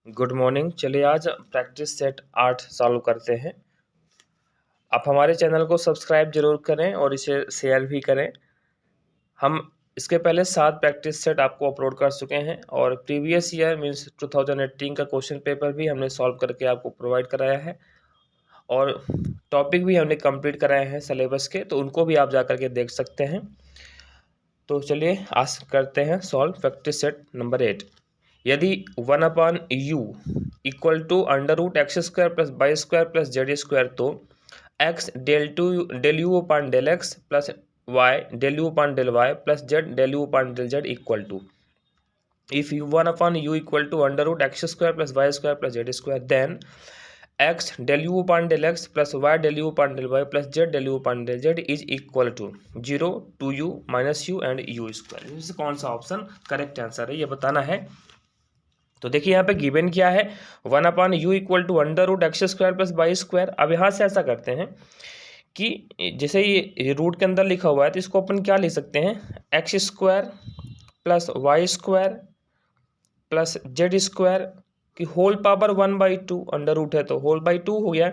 Good morning. चलिए आज practice set 8 solve करते हैं। आप हमारे चैनल को सब्सक्राइब जरूर करें और इसे शेयर भी करें। हम इसके पहले 7 प्रैक्टिस सेट आपको अपलोड कर चुके हैं और प्रीवियस ईयर मीन्स 2018 का क्वेश्चन पेपर भी हमने सॉल्व करके आपको प्रोवाइड कराया है और टॉपिक भी हमने कंप्लीट कराए हैं सिलेबस के, तो उनको भी आप जा कर के देख सकते हैं। तो चलिए आज करते हैं सॉल्व प्रैक्टिस सेट नंबर 8। यदि 1/u equal to √x² plus y² plus z² तो x del u upon del x plus y del u upon del y plus z del u upon del z equal to if 1/u equal to √x² plus y² plus z² then x del u upon del x plus y del u upon del y plus z del u upon del z is equal to 0 2u minus u and u square. इससे कौन सा option correct answer है ये बताना है। तो देखिए यहाँ पे गिवन क्या है, 1/u equal to √x² plus y²। अब यहाँ से ऐसा करते हैं कि जैसे ये रूट के अंदर लिखा हुआ है तो इसको अपन क्या लिख सकते हैं, x² plus y² plus z² की होल पावर 1/2 अंडर रूट है तो होल बाई 2 हो गया।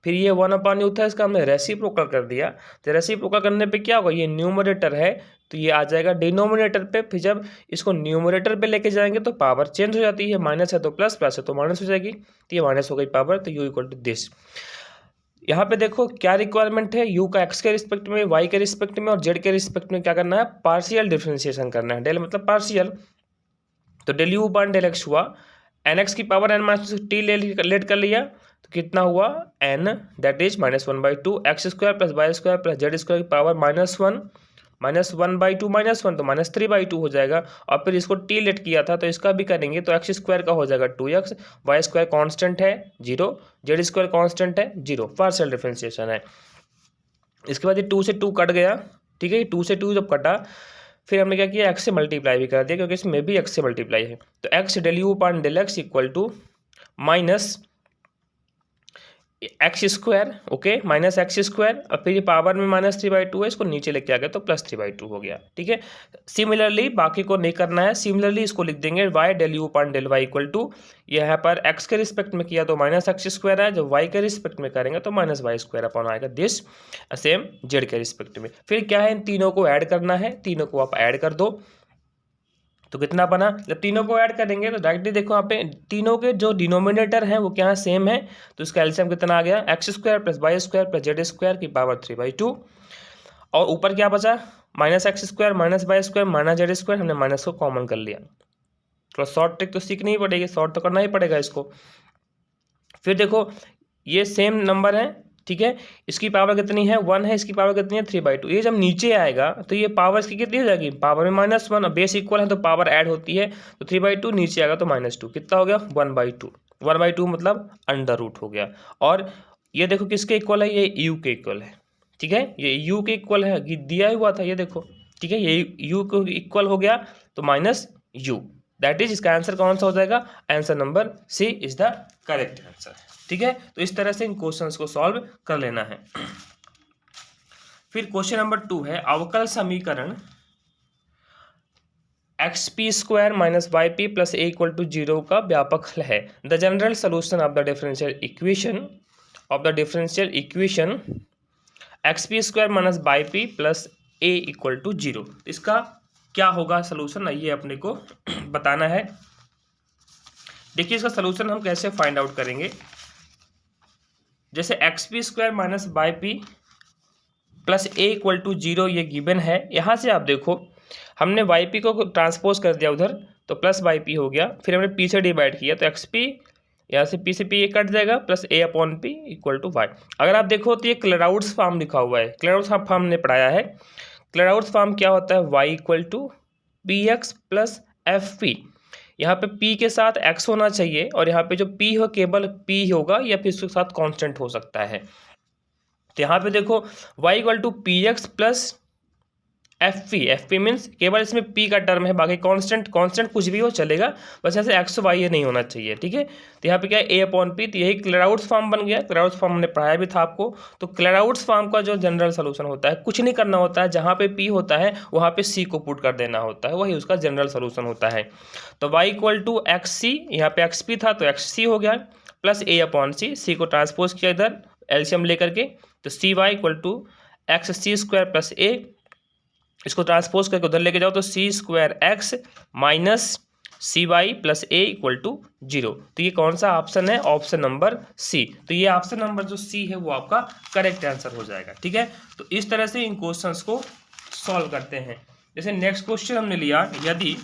फिर ये 1/u था, इसका हमने रेसिप्रोकल कर दिया। तो रेसिप्रोकल करने पे क्या होगा, ये न्यूमरेटर है तो ये आ जाएगा डिनोमिनेटर पे। फिर जब इसको न्यूमरेटर पे लेके जाएंगे तो पावर चेंज हो जाती है, माइनस है तो प्लस, प्लस है तो माइनस हो जाएगी। तो ये माइनस हो गई पावर, तो u इक्वल टू दिस। यहाँ पे देखो क्या रिक्वायरमेंट है, u का x के रिस्पेक्ट में, y के रिस्पेक्ट में और z के रिस्पेक्ट में क्या करना है, पार्शियल डिफ्रेंशिएशन करना है। डेल मतलब पार्शियल, तो del u upon del x हुआ, nx की power n minus t let कर लिया तो कितना हुआ n that is -1/2 x² plus y² plus z² की पावर -1 -1/2 -1 तो -3/2 हो जाएगा। और फिर इसको t लेट किया था तो इसका भी करेंगे तो x² का हो जाएगा 2x, y² कांस्टेंट है 0, z² कांस्टेंट है 0, पार्शियल डिफरेंशिएशन है। इसके बाद ये 2 से 2 कट गया, ठीक है। 2 से 2 जब कटा फिर हमने क्या किया, x से मल्टीप्लाई भी कर दिया क्योंकि इसमें भी x से मल्टीप्लाई है। तो x del u upon del x equal to minus x², okay, minus x²। और फिर ये पावर में -3/2 है, इसको नीचे लेके आ गया तो +3/2 हो गया, ठीक है। सिमिलरली बाकी को नहीं करना है, सिमिलरली इसको लिख देंगे y del u upon del y equal to, यहाँ पर x के रिस्पेक्ट में किया तो -x² है, जब y के रिस्पेक्ट में करेंगे तो -y² अपॉन आएगा दिस, सेम z के रिस्पेक्ट में। फिर क्या है, इन तीनों को ऐड करना है, तीनों को आप ऐड कर दो तो कितना बना। जब तीनों को ऐड करेंगे तो डायरेक्टली देखो यहाँ पे तीनों के जो डिनोमिनेटर हैं वो क्या सेम है, तो इसका एलसीएम कितना आ गया, x² plus y² plus z² की पावर 3/2 और ऊपर क्या बचा, -x² minus y² minus z², हमने माइनस को कॉमन कर लिया। थोड़ा शॉर्ट ट्रिक तो सीखनी ही पड़ेगी, शॉर्ट तो करना ही पड़ेगा इसको। फिर देखो ये सेम नंबर है, ठीक है, इसकी पावर कितनी है 1 है, इसकी पावर कितनी है 3/2। ये जब नीचे आएगा तो ये पावर इसकी कितनी हो जाएगी, पावर में -1, बेस इक्वल है तो पावर ऐड होती है तो 3/2, नीचे आएगा तो -2, कितना हो गया 1/2। 1/2 मतलब अंडर रूट हो गया। और ये देखो किसके इक्वल है, ये u के इक्वल है, ठीक है, ये u के इक्वल है, दिया हुआ था ये देखो, ठीक है, ये u को इक्वल हो गया तो -u, दैट इज इसका आंसर कौन सा हो जाएगा, answer number C is the correct answer, ठीक है। तो इस तरह से इन क्वेश्चंस को सॉल्व कर लेना है। फिर क्वेश्चन नंबर 2 है, अवकल समीकरण xp² minus yp plus a equal to 0 का व्यापक हल है। The general solution of the differential equation xp² minus yp plus a equal to 0, इसका क्या होगा सोल्यूशन, ये अपने को बताना है। देखिए इसका सोल्यूशन हम कैसे फाइंड आउट करेंगे, जैसे xp² minus yp plus a equal to 0 ये गिवन है। यहाँ से आप देखो हमने yp को ट्रांसपोज कर दिया उधर तो प्लस yp हो गया, फिर हमने p से डिवाइड किया तो xp, यहाँ से p से p कट जाएगा plus a upon p equal to y। अगर आप देखो तो ये क्लेराउड्स फॉर्म लिखा हुआ है, क्लेराउड्स फॉर्म हमने पढ़ाया है। क्लेराउड्स फॉर्म क्या होता है, y equal to px plus fp, यहाँ पे p के साथ x होना चाहिए और यहाँ पे जो p हो केवल p होगा या फिर उसके साथ कांस्टेंट हो सकता है। तो यहाँ पे देखो y equal to px plus f p means केवल इसमें पी का टर्म है, बाकी कांस्टेंट कुछ भी हो चलेगा, बस ऐसे एक्स वाई ये नहीं होना चाहिए, ठीक है। तो यहाँ पे क्या है ए अपॉन पी, तो यही क्लेराउट्स फॉर्म बन गया। क्लेराउट्स फॉर्म हमने पढ़ाया भी था आपको। तो क्लेराउट्स फॉर्म का जो जनरल सोल्यूशन होता है, कुछ नहीं करना होता है, जहाँ पे पी होता है वहाँ पे सी को पुट कर देना होता है, वही उसका जनरल सोल्यूशन होता है। तो वाई इक्वल टू एक्स सी, यहाँ पे एक्स पी था तो एक्स सी हो गया, प्लस ए अपॉन सी, सी को ट्रांसपोज किया इधर एलसीएम लेकर के, तो c y equal to x c square plus a, इसको ट्रांसपोज करके उधर लेके जाओ तो c square x minus c y plus a equal to 0। तो ये कौन सा ऑप्शन है? Option number C. तो ये ऑप्शन नंबर जो सी है वो आपका करेक्ट आंसर हो जाएगा, ठीक है। तो इस तरह से इन क्वेश्चंस को सॉल्व करते हैं। जैसे नेक्स्ट क्वेश्चन हमने लिया, यदि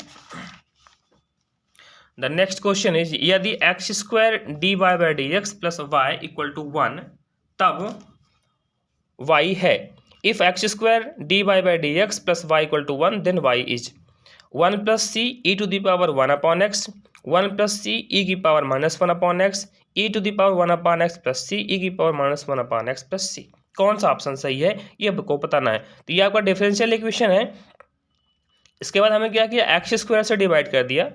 द नेक्स्ट क्वेश्चन इज यदि x square d y by d x plus y equal to 1 तब y है। If x square d y by d x plus y equal to 1 then y is 1 plus c e to the power 1 upon x, 1 plus c e की power minus 1 upon x, e to the power 1 upon x plus c e की power minus 1 upon x plus c. कौन सा option सही है ये आपको बताना है। तो ये आपका डिफरेंशियल इक्वेशन है। इसके बाद हमें क्या किया, एक्स स्क्वायर से डिवाइड कर दिया,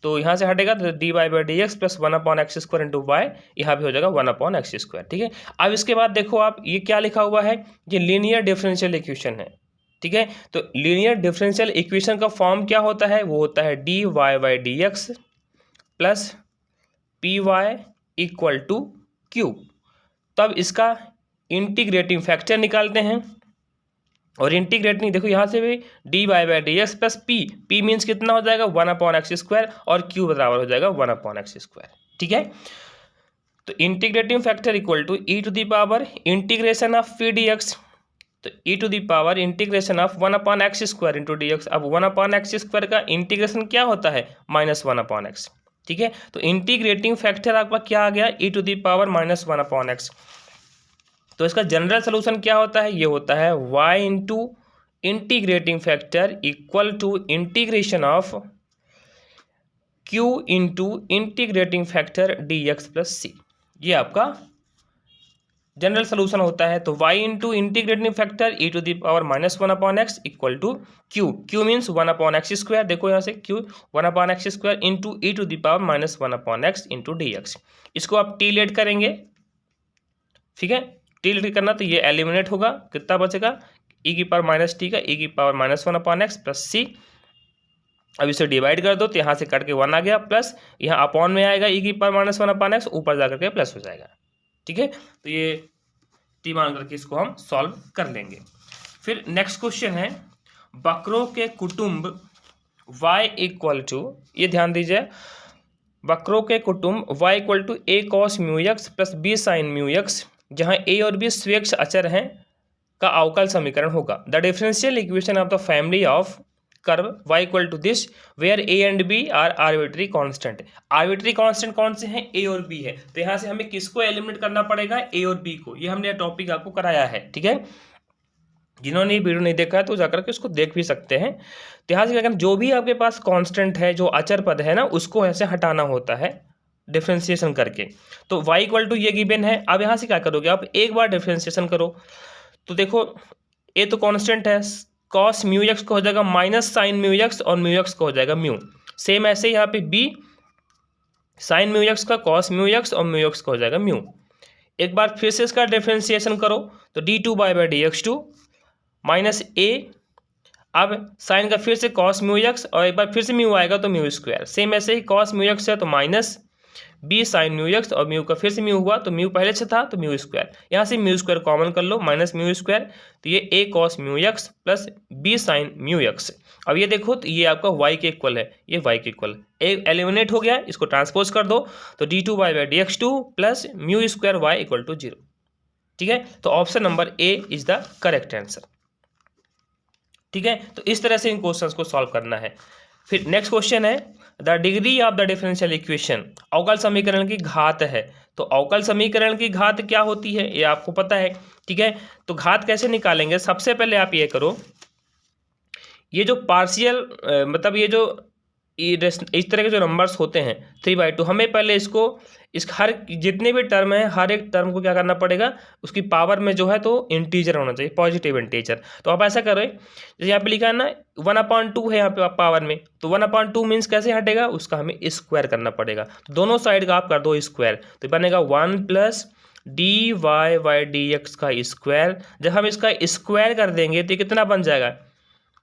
तो यहाँ से हटेगा तो d y by d x plus 1 upon x square into y, यहाँ भी हो जाएगा 1 अपॉन एक्स स्क्वायर, ठीक है। अब इसके बाद देखो आप, ये क्या लिखा हुआ है, ये लीनियर डिफरेंशियल इक्वेशन है, ठीक है। तो लीनियर डिफरेंशियल इक्वेशन का फॉर्म क्या होता है, वो होता है d y by d x plus p y equal to q. तब इसका इंटीग्रेटिंग फैक्टर निकालते हैं, और इंटीग्रेटिंग देखो यहाँ से भी d y by d x plus p, p means कितना हो जाएगा 1 अपॉन एक्स स्क्वायर, और क्यू बराबर हो जाएगा 1 अपॉन एक्स स्क्वायर, ठीक है। तो integrating factor equal to e to the power integration of p d x, तो e to the power integration of 1 upon x square into d x. अब 1 upon x square का integration क्या होता है, minus 1 upon x, ठीक है। तो integrating factor आपका क्या आ गया, e to the power minus 1 upon x. तो इसका जनरल सोल्यूशन क्या होता है, ये होता है y into integrating factor equal to integration of q into integrating factor d x plus c. ये आपका जनरल सोल्यूशन होता है। तो y into integrating factor e to the power minus 1 upon x equal to q means 1 upon x square, देखो यहाँ से q 1 upon x square into e to the power minus 1 upon x into d x. इसको आप T late करेंगे, ठीक है। T late करना तो ये एलिमिनेट होगा, कितना बचेगा, ई की पावर माइनस टी का ई की power minus 1 upon x plus c. अब इसे डिवाइड कर दो तो यहाँ से कट के 1 आ गया, प्लस यहाँ अपॉन में आएगा ई की पावर माइनस 1 अपॉन एक्स, ऊपर जा करके प्लस हो जाएगा, ठीक है। तो ये टी मान करके इसको हम सॉल्व कर लेंगे। फिर नेक्स्ट क्वेश्चन है, वक्रों के कुटुंब y इक्वल टू, ये ध्यान दीजिए, वक्रों के कुटुंब y equal to A cos mu x plus B sine mu x, जहाँ a और b स्वेच्छ अचर हैं, का अवकल समीकरण होगा। The differential equation of the family of curve y equal to this where a and b are arbitrary constant. Arbitrary constant कौन से हैं, a और b है। तो यहाँ से हमें किसको एलिमिनेट करना पड़ेगा, a और b को। ये हमने टॉपिक आपको कराया है, ठीक है। जिन्होंने ये वीडियो नहीं देखा है तो जाकर के उसको देख भी सकते हैं। तो यहाँ से क्या करना, जो भी आपके पास कांस्टेंट है, जो अचर पद है ना, उसको ऐसे हटाना होता है डिफ्रेंसिएशन करके। तो y इक्वल टू ये गिवन है। अब यहाँ से क्या करोगे आप, एक बार डिफ्रेंसिएशन करो तो देखो a तो कांस्टेंट है, कॉस म्यू एक्स का हो जाएगा माइनस साइन म्यू एक्स, और म्यू एक्स का हो जाएगा म्यू। सेम ऐसे यहाँ पे b साइन म्यू एक्स का कॉस म्यू एक्स और म्यू एक्स का हो जाएगा म्यू। एक बार फिर से इसका डिफ्रेंसिएशन करो तो d two by d x two minus a, अब साइन का फिर से कॉस म्यू एक्स, और एक बार फिर से म्यू आएगा तो म्यू स्क्वायर। सेम ऐसे ही कॉस म्यू एक्स है तो minus B sine mu x, और म्यू का फिर से म्यू हुआ तो म्यू पहले से था तो म्यू स्क्वायर, यहाँ से म्यू स्क्वायर कॉमन कर लो, माइनस म्यू स्क्वायर, तो ये a cos mu x plus B sine mu x. अब ये देखो तो ये आपका y के इक्वल है, ये y के इक्वल एक एलिमिनेट हो गया, इसको ट्रांसपोज कर दो तो d two by d x two plus mu square y equal to 0, ठीक है। तो option number A is the correct answer, ठीक है। तो इस तरह से इन क्वेश्चंस को सॉल्व करना है। फिर नेक्स्ट क्वेश्चन है, the degree of the differential equation, अवकल समीकरण की घात है। तो अवकल समीकरण की घात क्या होती है ये आपको पता है, ठीक है। तो घात कैसे निकालेंगे, सबसे पहले आप ये करो, ये जो पार्शियल मतलब ये जो इस तरह के जो नंबर्स होते हैं 3/2, हमें पहले इस हर जितने भी टर्म है हर एक टर्म को क्या करना पड़ेगा, उसकी पावर में जो है तो इंटीजर होना चाहिए, पॉजिटिव इंटीजर। तो आप ऐसा करें, जैसे यहाँ पे लिखा है ना 1/2 है यहाँ पे पावर में, तो 1/2 मीन्स कैसे हटेगा, उसका हमें स्क्वायर करना पड़ेगा। तो दोनों साइड का आप कर दो स्क्वायर, तो बनेगा 1 + dy/dx का स्क्वायर। जब हम इसका स्क्वायर कर देंगे तो कितना बन जाएगा,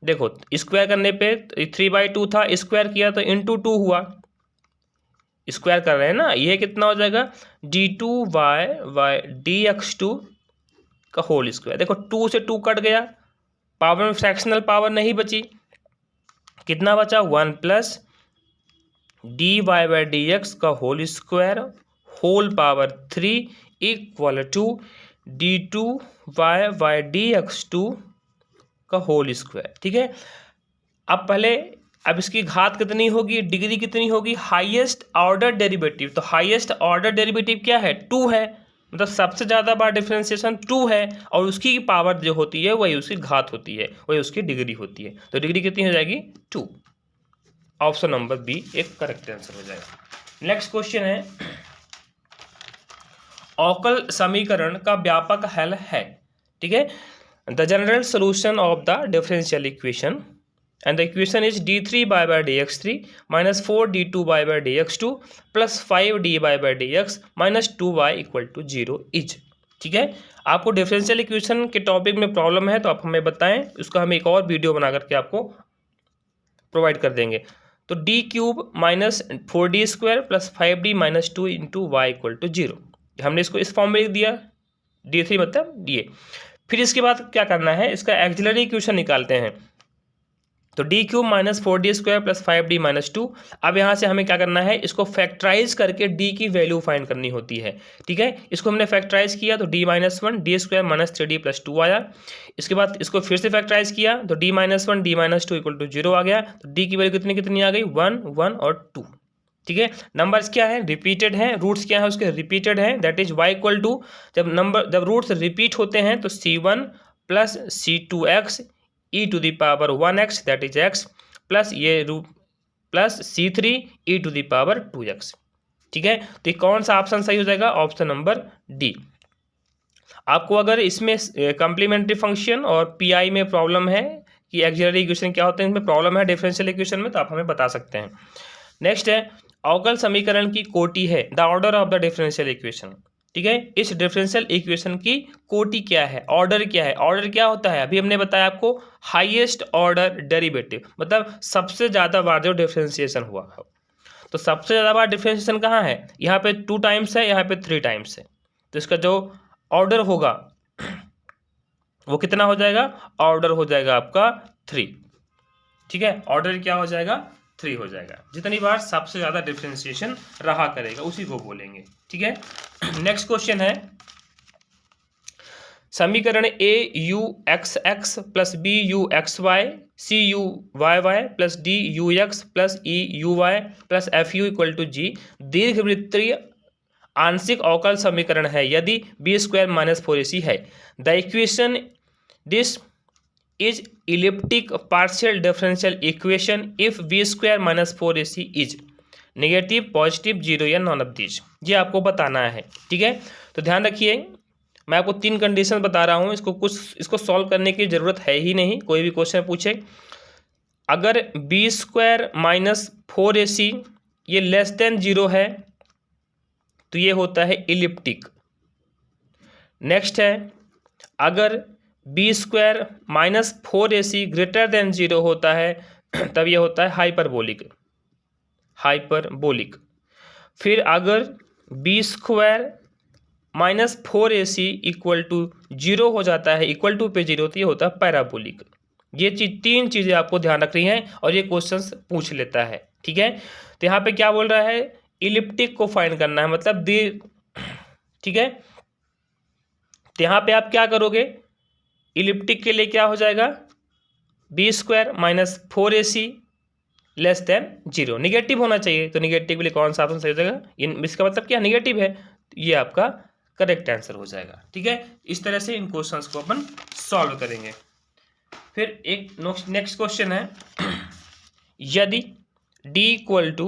देखो स्क्वायर करने पे 3/2 था, स्क्वायर किया तो इंटू 2 हुआ, स्क्वायर कर रहे हैं ना, ये कितना हो जाएगा d2y/dx2 का होल स्क्वायर। देखो 2 से 2 कट गया, पावर में फ्रैक्शनल पावर नहीं बची, कितना बचा 1 + dy/dx का whole square whole power 3 = d2y/dx2 का होल स्क्वायर। ठीक है, अब इसकी घात कितनी होगी, डिग्री कितनी होगी, हाईएस्ट ऑर्डर डेरिवेटिव। तो हाईएस्ट ऑर्डर डेरिवेटिव क्या है, 2 है, मतलब सबसे ज़्यादा बार डिफरेंशिएशन 2 है, और उसकी पावर जो होती है वही उसकी घात होती है, वही उसकी डिग्री होती है। तो डिग्री कितनी हो जाएगी 2। ऑप्शन नंबर बी एक करेक्ट आंसर हो जाएगा। नेक्स्ट क्वेश्चन है, अवकल समीकरण का व्यापक हल है। ठीक है, the general solution of the differential equation and the equation is d3y/dx3 minus 4d2y/dx2 plus 5dy/dx minus 2y = 0 is। ठीक है, आपको डिफरेंशियल इक्वेशन के टॉपिक में प्रॉब्लम है तो आप हमें बताएं, उसका हम एक और वीडियो बना करके आपको प्रोवाइड कर देंगे। तो d³ minus 4d² plus 5d minus 2 into y = 0, हमने इसको इस फॉर्म में लिख दिया, d3 मतलब ये। फिर इसके बाद क्या करना है, इसका एक्सिलरी इक्वेशन निकालते हैं। तो d³ minus 4d² plus 5d minus 2। अब यहाँ से हमें क्या करना है, इसको फैक्टराइज करके d की वैल्यू फाइंड करनी होती है। ठीक है, इसको हमने फैक्टराइज किया तो d-1 d² minus 3d plus 2 आया। इसके बाद इसको फिर से फैक्टराइज किया तो d-1 d - 2 = 0 आ गया। तो d की वैल्यू कितनी आ गई, 1 1 और 2। ठीक है, नंबर्स क्या है, रिपीटेड है, रूट्स क्या है उसके, रिपीटेड है, दैट इज y = जब रूट्स रिपीट होते हैं तो c1 + c2x e⁻1x that is x plus ये रूट प्लस c3 e⁻2x। ठीक है, तो कौन सा ऑप्शन सही हो जाएगा, ऑप्शन नंबर डी। आपको अगर इसमें कम्प्लीमेंट्री फंक्शन और पीआई में प्रॉब्लम है कि एक्सिलरी इक्वेशन क्या होते हैं, इसमें प्रॉब्लम है डिफरेंशियल इक्वेशन में, तो आप हमें बता सकते हैं। नेक्स्ट है, अवकल समीकरण की कोटि है, the order of the differential equation. ठीक है, इस डिफरेंशियल इक्वेशन की कोटि क्या है, ऑर्डर क्या है। ऑर्डर क्या होता है, अभी हमने बताया आपको, हाईएस्ट ऑर्डर डेरिवेटिव, मतलब सबसे ज़्यादा बार जो डिफरेंशिएशन हुआ है। तो सबसे ज़्यादा बार डिफरेंशिएशन कहाँ है, यहाँ पे 2 टाइम्स है, यहाँ पे 3 टाइम्स है, तो इसका जो ऑर्डर होगा वो कितना हो जाएगा, ऑर्डर हो जाएगा आपका 3। ठीक है, ऑर्डर क्या हो जाएगा, 3 हो जाएगा। जितनी बार सबसे ज़्यादा डिफरेंशिएशन रहा करेगा उसी को बोलेंगे। ठीक है, नेक्स्ट क्वेश्चन है, समीकरण AUXX plus BUXY CUYY plus DUX plus EUY plus FU = G दीर्घवृत्तीय आंशिक अवकल समीकरण है यदि b² - 4ac है। The equation this is elliptic partial differential equation if b² - 4ac is negative, positive, 0 या नॉन ऑफ दीज। ये आपको बताना है। ठीक है, तो ध्यान रखिए, मैं आपको 3 कंडीशन बता रहा हूँ, इसको सॉल्व करने की ज़रूरत है ही नहीं। कोई भी क्वेश्चन पूछे, अगर b² - 4ac ये लेस देन 0 है तो ये होता है इलिप्टिक। नेक्स्ट है, अगर b² - 4ac ग्रेटर देन 0 होता है तब ये होता है हाइपरबोलिक। फिर अगर b² - 4ac = 0 हो जाता है, इक्वल टू पे 0, तो ये होता है पैराबोलिक। ये 3 चीज़ें आपको ध्यान रखनी है और ये क्वेश्चंस पूछ लेता है। ठीक है, तो यहाँ पे क्या बोल रहा है, इलिप्टिक को फाइंड करना है, मतलब ठीक है, तो यहाँ पे आप क्या करोगे, इलिप्टिक के लिए क्या हो जाएगा, b² - 4ac less than 0, negative होना चाहिए, तो निगेटिव के लिए कौन सा ऑप्शन सही हो जाएगा, इसका मतलब क्या, निगेटिव है, तो ये आपका करेक्ट आंसर हो जाएगा। ठीक है, इस तरह से इन क्वेश्चंस को अपन सॉल्व करेंगे। फिर एक नेक्स्ट क्वेश्चन है, यदि d equal to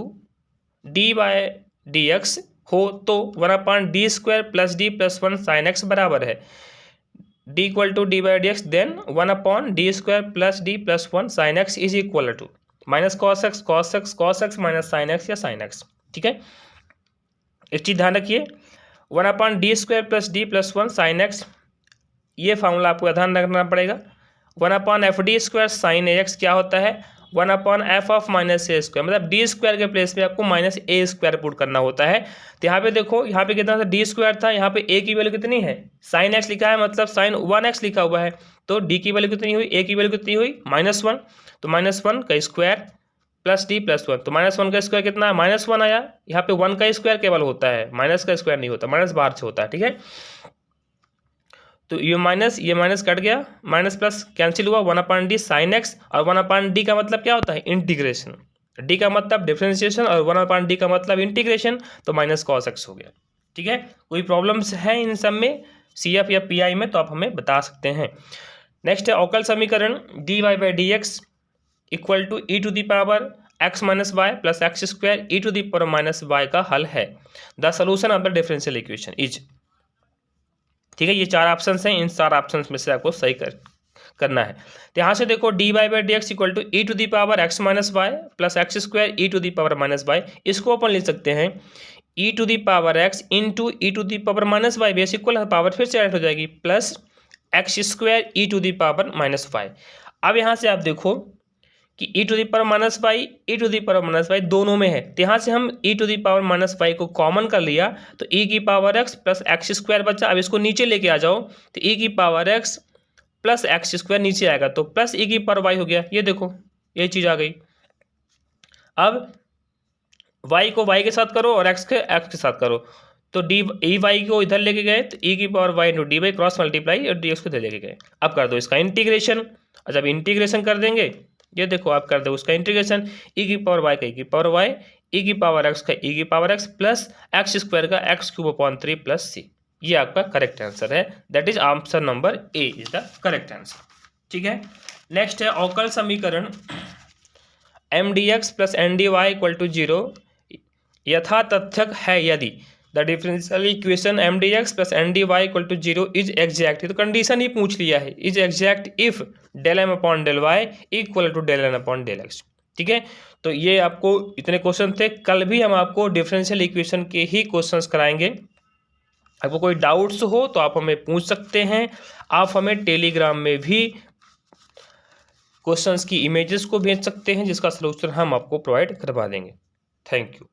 d by d x हो तो 1/d² plus d plus 1 sine x बराबर है d equal to d by d x, then 1/d² plus d plus 1 sine x is equal to minus cos x minus sine x या sine x. ठीक है, एक चीज़ ध्यान रखिए, 1/d² plus d plus 1 sine x, ये formula आपको ध्यान रखना पड़ेगा। 1/fd² साइन ए एक्स क्या होता है, 1/f of minus A square, मतलब d² के प्लेस पे आपको माइनस ए स्क्वायर पुट करना होता है। तो यहाँ पे देखो, यहाँ पे कितना था, d² था, यहाँ पे a की वैल्यू कितनी है, साइन एक्स लिखा है, मतलब साइन 1x लिखा हुआ है, तो d की वैल्यू कितनी हुई, a की वैल्यू कितनी हुई -1, तो -1 का स्क्वायर प्लस डी प्लस 1, तो -1 का स्क्वायर कितना है, -1 आया। यहाँ पे 1 का स्क्वायर केवल होता है, माइनस का स्क्वायर नहीं होता, माइनस बाहर से होता है। ठीक है, तो ये माइनस कट गया, माइनस प्लस कैंसिल हुआ, 1/d साइन एक्स, और 1/d का मतलब क्या होता है, इंटीग्रेशन, d का मतलब डिफरेंशिएशन और 1/d का मतलब इंटीग्रेशन, तो माइनस कॉस एक्स हो गया। ठीक है, कोई प्रॉब्लम्स है इन सब में, CF या PI में, तो आप हमें बता सकते हैं। नेक्स्ट है अवकल समीकरण dy by d x equal to e to the power x minus y plus x square e to the power minus y का हल है। The solution of the differential equation is, ठीक है, ये 4 ऑप्शन हैं, इन 4 ऑप्शन में से आपको सही करना है। तो यहाँ से देखो dy by d x equal to e to the power x minus y plus x square e to the power minus y, इसको अपन लिख सकते हैं e to the power x into e to the power minus y, base equal power फिर से add हो जाएगी, plus x square e to the power minus y. अब यहाँ से आप देखो कि e to the power minus Y, e to the power minus y दोनों में है, तो यहाँ से हम e to the power minus y को कॉमन कर लिया, तो e की power x plus x square बचा। अब इसको नीचे लेके आ जाओ, तो e की power x plus x square नीचे आएगा, तो प्लस e की पावर y हो गया। ये देखो, ये चीज़ आ गई। अब y को y के साथ करो और x के साथ करो, तो ई वाई को इधर लेके गए, तो e की power y into d y cross multiply और डी एक्स को इधर लेके गए। अब कर दो इसका इंटीग्रेशन, और जब इंटीग्रेशन कर देंगे, ये देखो आप कर दो उसका इंटीग्रेशन, e की पावर y का e की पावर y, e की पावर x का e की power x plus x square का x³ प्लस c, ये आपका करेक्ट आंसर है। That is answer number A is the correct answer. ठीक है, नेक्स्ट है अवकल समीकरण mdx plus ndy equal to 0 यथा तथ्यक है यदि the differential equation mdx plus ndy equal to 0 is exact, तो कंडीशन ही पूछ लिया है, is exact if del m upon del y equal to del n upon del x। ठीक है, तो ये आपको इतने क्वेश्चन थे। कल भी हम आपको डिफरेंशियल इक्वेशन के ही क्वेश्चंस कराएंगे। आपको कोई डाउट्स हो तो आप हमें पूछ सकते हैं। आप हमें टेलीग्राम में भी क्वेश्चंस की इमेजेस को भेज सकते हैं, जिसका सलूशन हम आपको प्रोवाइड करवा देंगे। Thank you.